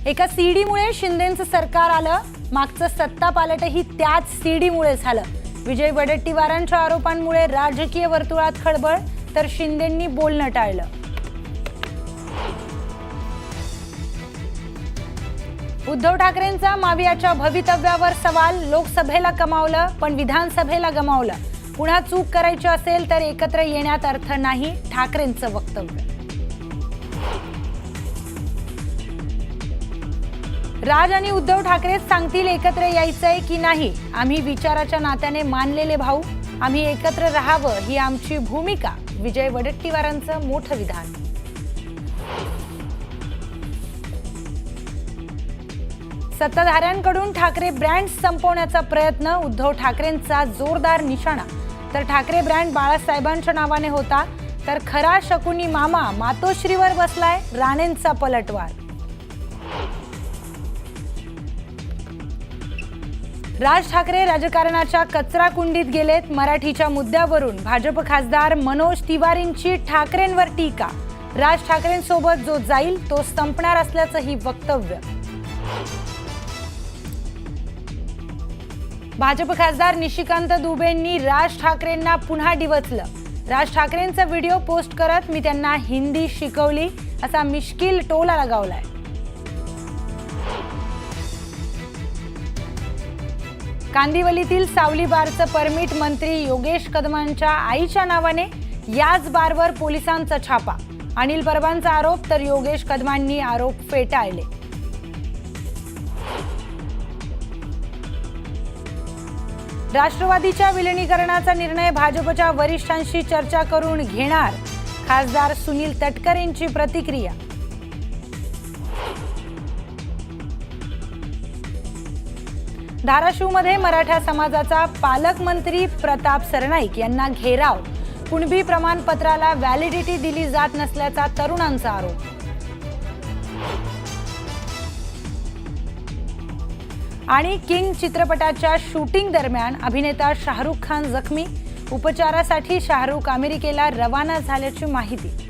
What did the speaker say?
एका सीडीमुळे शिंदेंचं सरकार आलं, मागचं सत्ता पालटही त्याच सीडीमुळे झालं। विजय वडेट्टीवारांच्या आरोपांमुळे राजकीय वर्तुळात खळबळ, तर शिंदेंनी बोलणं टाळलं। उद्धव ठाकरेंचा मावियाच्या भवितव्यावर सवाल, लोकसभेला कमावलं पण विधानसभेला गमावलं। पुन्हा चूक करायची असेल तर एकत्र येण्यात अर्थ नाही, ठाकरेंचं वक्तव्य। राज आणि उद्धव ठाकरे सांगतील एकत्र यायचंय की नाही, आम्ही विचाराच्या नात्याने मानलेले भाऊ, आम्ही एकत्र राहावं ही आमची भूमिका। विजय वडेट्टीवारांचं मोठं विधान। सत्ताधाऱ्यांकडून ठाकरे ब्रँड संपवण्याचा प्रयत्न, उद्धव ठाकरेंचा जोरदार निशाणा। तर ठाकरे ब्रँड बाळासाहेबांच्या नावाने होता, तर खरा शकुनी मामा मातोश्रीवर बसलाय, राणेंचा पलटवार। राज ठाकरे राजकारणाच्या कचरा कुंडीत गेलेत, मराठीच्या मुद्द्यावरून भाजप खासदार मनोज तिवारींची ठाकरेंवर टीका। राज ठाकरेंसोबत जो जाईल तो संपणार असल्याचंही वक्तव्य। भाजप खासदार निशिकांत दुबेंनी राज ठाकरेंना पुन्हा डिवचलं। राज ठाकरेंचा व्हिडिओ पोस्ट करत मी त्यांना हिंदी शिकवली असा मिश्किल टोला लगावलाय। कांदिवलीतील सावली बारचं परमिट मंत्री योगेश कदमांच्या आईच्या नावाने, याच बारवर पोलिसांचा छापा। अनिल परबांचा आरोप, तर योगेश कदमांनी आरोप फेटाळले। राष्ट्रवादीच्या विलिनीकरणाचा निर्णय भाजपच्या वरिष्ठांशी चर्चा करून घेणार, खासदार सुनील तटकरेंची प्रतिक्रिया। धाराशिवमध्ये मराठा समाजाचा पालकमंत्री प्रताप सरनाईक यांना घेराव, कुणबी प्रमाणपत्राला व्हॅलिडिटी दिली जात नसल्याचा तरुणांचा आरोप। आणि किंग चित्रपटाच्या शूटिंग दरम्यान अभिनेता शाहरुख खान जखमी, उपचारासाठी शाहरुख अमेरिकेला रवाना झाल्याची माहिती।